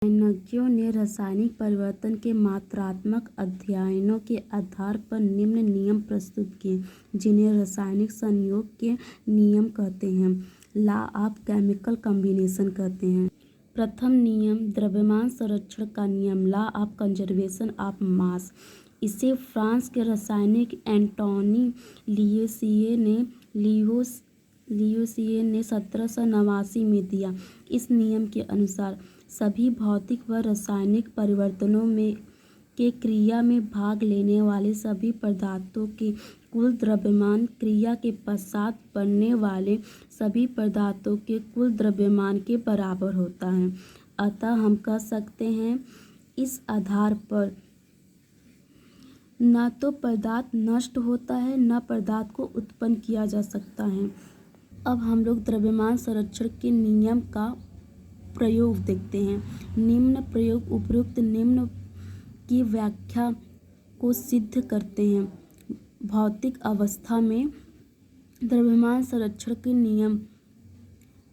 वैज्ञानिकों ने रासायनिक परिवर्तन के मात्रात्मक अध्ययनों के आधार पर निम्न नियम प्रस्तुत किए, जिन्हें रासायनिक संयोग के नियम कहते हैं, लॉ ऑफ केमिकल कॉम्बिनेशन कहते हैं। प्रथम नियम द्रव्यमान संरक्षण का नियम, law of conservation of mass. इसे फ्रांस के रासायनिक एंटोनी लिवोसिए ने 1789 में दिया। इस नियम के अनुसार सभी भौतिक व रासायनिक परिवर्तनों के क्रिया में भाग लेने वाले सभी पदार्थों के कुल द्रव्यमान क्रिया के पश्चात बनने वाले सभी पदार्थों के कुल द्रव्यमान के बराबर होता है। अतः हम कह सकते हैं इस आधार पर न तो पदार्थ नष्ट होता है, न पदार्थ को उत्पन्न किया जा सकता है। अब हम लोग द्रव्यमान संरक्षण के नियम का प्रयोग देखते हैं। निम्न प्रयोग उपरोक्त निम्न की व्याख्या को सिद्ध करते हैं। भौतिक अवस्था में द्रव्यमान संरक्षण के नियम।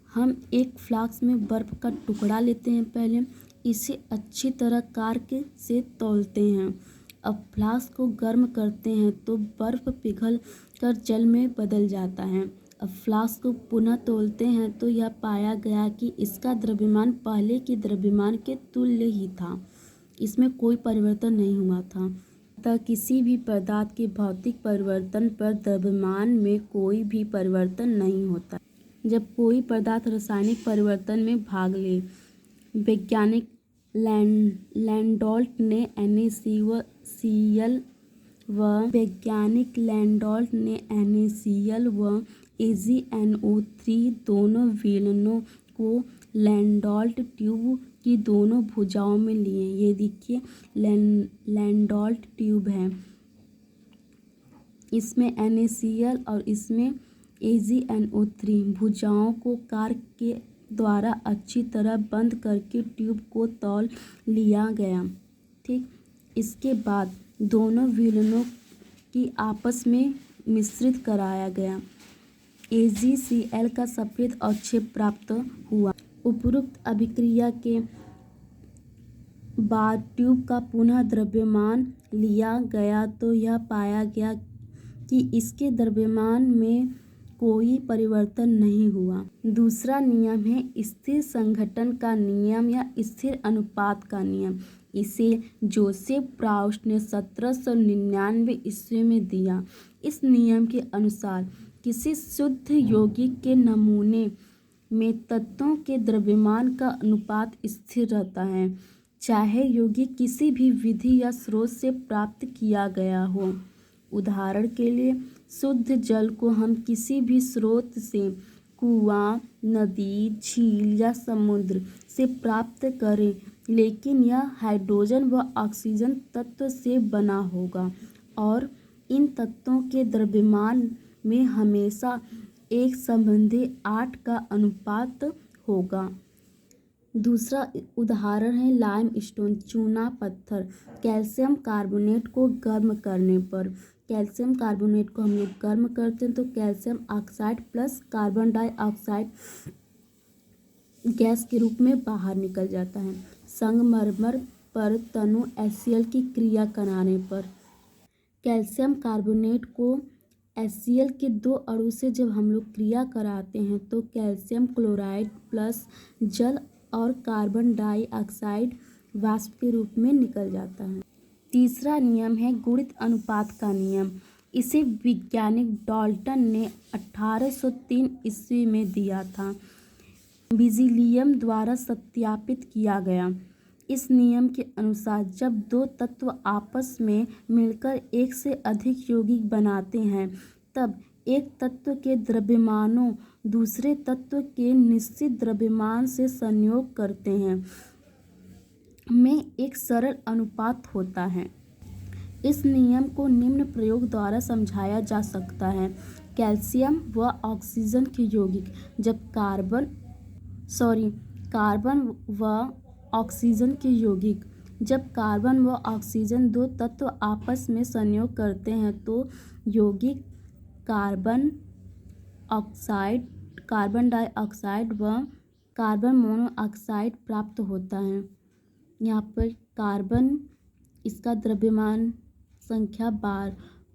हम एक फ्लास्क में बर्फ का टुकड़ा लेते हैं, पहले इसे अच्छी तरह कार्क से तौलते हैं। अब फ्लास्क को गर्म करते हैं तो बर्फ पिघल कर जल में बदल जाता है। अब फ्लास्क को पुनः तौलते हैं तो यह पाया गया कि इसका द्रव्यमान पहले के द्रव्यमान के तुल्य ही था, इसमें कोई परिवर्तन नहीं हुआ था। अतः किसी भी पदार्थ के भौतिक परिवर्तन पर द्रव्यमान में कोई भी परिवर्तन नहीं होता। जब कोई पदार्थ रासायनिक परिवर्तन में भाग ले, वैज्ञानिक लैंडोल्ट ने NaCl व AgNO3 दोनों विलयनों को लैंडोल्ट ट्यूब की दोनों भुजाओं में लिए। ये देखिए लैंडोल्ट ट्यूब है, इसमें NaCl और इसमें AgNO3 भुजाओं को कार्क के द्वारा अच्छी तरह बंद करके ट्यूब को तौल लिया गया। ठीक, इसके बाद दोनों विलयनों की आपस में मिश्रित कराया गया। AgCl का सफेद अवक्षेप प्राप्त हुआ। उपरोक्त अभिक्रिया के बाद ट्यूब का पुनः द्रव्यमान लिया गया तो यह पाया गया कि इसके द्रव्यमान में कोई परिवर्तन नहीं हुआ। दूसरा नियम है स्थिर संघटन का नियम या स्थिर अनुपात का नियम। इसे जोसेफ प्राउस्ट ने 1799 ईस्वी में दिया। इस नियम के अनुसार किसी शुद्ध यौगिक के नमूने में तत्वों के द्रव्यमान का अनुपात स्थिर रहता है, चाहे यौगिक किसी भी विधि या स्रोत से प्राप्त किया गया हो। उदाहरण के लिए शुद्ध जल को हम किसी भी स्रोत से, कुआं, नदी, झील या समुद्र से प्राप्त करें, लेकिन यह हाइड्रोजन व ऑक्सीजन तत्व से बना होगा और इन तत्वों के द्रव्यमान में हमेशा 1:8 का अनुपात होगा। दूसरा उदाहरण है लाइमस्टोन, चूना पत्थर। कैल्शियम कार्बोनेट को गर्म करने पर, कैल्शियम कार्बोनेट को हम लोग गर्म करते हैं तो calcium oxide plus carbon dioxide gas के रूप में बाहर निकल जाता है। संगमरमर पर तनु HCl की क्रिया कराने पर कैल्शियम कार्बोनेट को HCl के 2 अणु से जब हम लोग क्रिया कराते हैं तो कैल्शियम क्लोराइड प्लस जल और कार्बन डाइऑक्साइड वाष्प के रूप में निकल जाता है। तीसरा नियम है गुणित अनुपात का नियम। इसे वैज्ञानिक डाल्टन ने 1803 ईस्वी में दिया था। बेज़िलियम द्वारा सत्यापित किया गया। इस नियम के अनुसार जब दो तत्व आपस में मिलकर एक से अधिक यौगिक बनाते हैं, तब एक तत्व के द्रव्यमानों दूसरे तत्व के निश्चित द्रव्यमान से संयोग करते हैं में एक सरल अनुपात होता है। इस नियम को निम्न प्रयोग द्वारा समझाया जा सकता है। कैल्शियम व ऑक्सीजन के यौगिक जब कार्बन व ऑक्सीजन के यौगिक जब कार्बन व ऑक्सीजन दो तत्व आपस में संयोग करते हैं तो यौगिक कार्बन डाइऑक्साइड व कार्बन मोनोऑक्साइड प्राप्त होता है। यहाँ पर कार्बन, इसका द्रव्यमान संख्या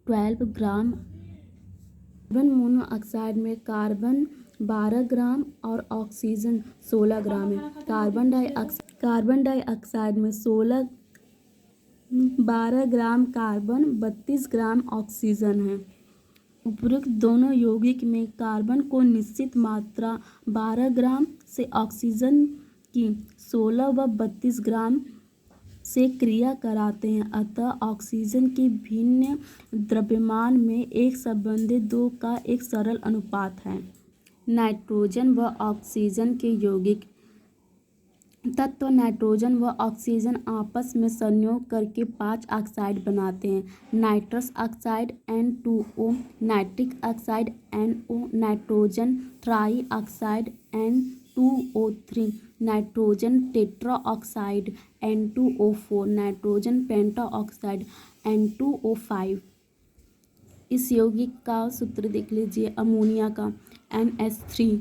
12 ग्राम। कार्बन मोनोऑक्साइड में कार्बन 12 ग्राम और ऑक्सीजन 16 ग्राम है। कार्बन डाइऑक्साइड में 12 ग्राम कार्बन, 32 ग्राम ऑक्सीजन है। उपरोक्त दोनों यौगिक में कार्बन को निश्चित मात्रा 12 ग्राम से ऑक्सीजन की 16 व 32 ग्राम से क्रिया कराते हैं, अतः ऑक्सीजन की भिन्न द्रव्यमान में एक संबंधित 2 का एक सरल अनुपात है। नाइट्रोजन व ऑक्सीजन के यौगिक तत्व नाइट्रोजन व ऑक्सीजन आपस में संयोग करके 5 ऑक्साइड बनाते हैं। Nitrous oxide N2O, nitric oxide NO, nitrogen try oxide N2O3, nitrogen tetra oxide N2O4, nitrogen पेंटा ऑक्साइड N2O5। इस यौगिक का सूत्र देख लीजिए। अमोनिया का NH3,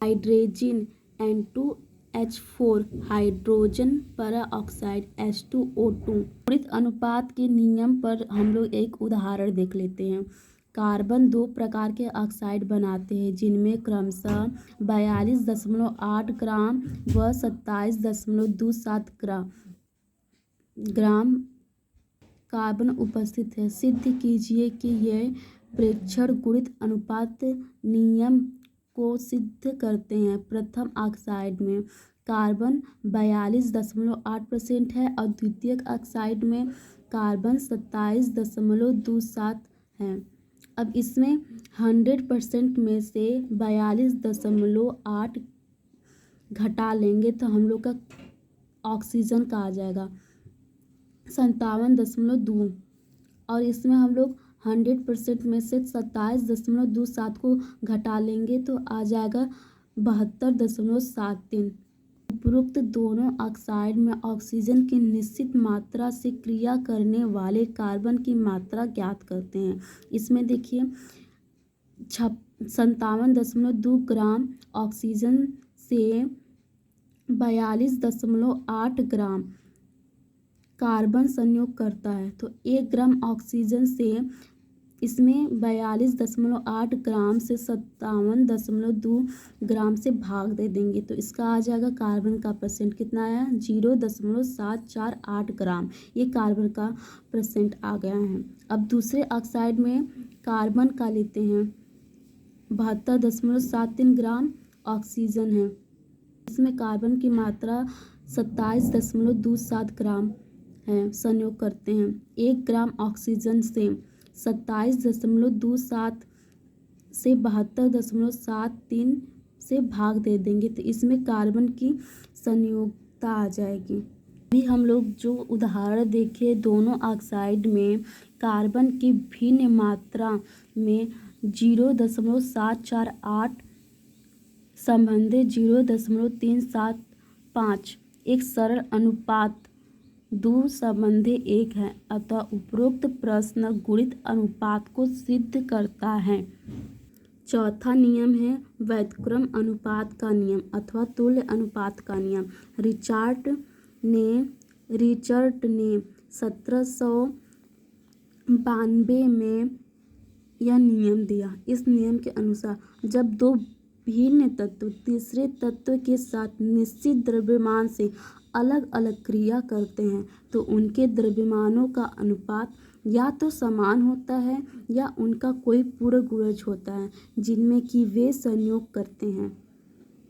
hydrogen N2H4, hydrogen peroxide H2O2। त्वरित अनुपात के नियम पर हम लोग एक उदाहरण देख लेते हैं। कार्बन 2 प्रकार के ऑक्साइड बनाते हैं, जिनमें क्रमशः 42.8 ग्राम व 27.27 ग्राम कार्बन उपस्थित है। सिद्ध कीजिए कि यह प्रेक्षण गुणित अनुपात नियम को सिद्ध करते हैं। प्रथम ऑक्साइड में कार्बन 42.8% है और द्वितीय ऑक्साइड में कार्बन 27.27 है। अब इसमें 100% में से 42.8 घटा लेंगे तो हम लोग का ऑक्सीजन का आ जाएगा 57.2, और इसमें हम लोग 100% में से 27.27 को घटा लेंगे तो आ जाएगा 72.73। उपरोक्त दोनों ऑक्साइड में ऑक्सीजन की निश्चित मात्रा से क्रिया करने वाले कार्बन की मात्रा ज्ञात करते हैं। इसमें देखिए 57.2 ग्राम ऑक्सीजन से 42.8 ग्राम कार्बन संयोग करता है, तो 1 ग्राम ऑक्सीजन से इसमें 42.8 ग्राम से 57.2 ग्राम से भाग दे देंगे तो इसका आ जाएगा कार्बन का परसेंट कितना आया 0.748 ग्राम। ये कार्बन का परसेंट आ गया है। अब दूसरे ऑक्साइड में कार्बन का लेते हैं 72.73 ग्राम ऑक्सीजन है। इसमें कार्बन की मात्रा 27.27 ग्राम है, संयोग करते हैं। 1 ग्राम ऑक्सीजन से 27.27 से 72.73 से भाग दे देंगे तो इसमें कार्बन की संयोगता आ जाएगी। अभी हम लोग जो उदाहरण देखे दोनों ऑक्साइड में कार्बन की भिन्न मात्रा में 0.748 संबंधित 0.375 एक सरल अनुपात 2 संबंधी 1 है, अतः उपरोक्त प्रश्न गुणित अनुपात को सिद्ध करता है। चौथा नियम है व्युत्क्रम अनुपात का नियम अथवा तुल्य अनुपात का नियम। रिचर्ड ने 1792 में यह नियम दिया। इस नियम के अनुसार जब 2 भिन्न तत्व तीसरे तत्व के साथ निश्चित द्रव्यमान से अलग अलग क्रिया करते हैं तो उनके द्रव्यमानों का अनुपात या तो समान होता है या उनका कोई पूरक गुणज होता है जिनमें कि वे संयोग करते हैं।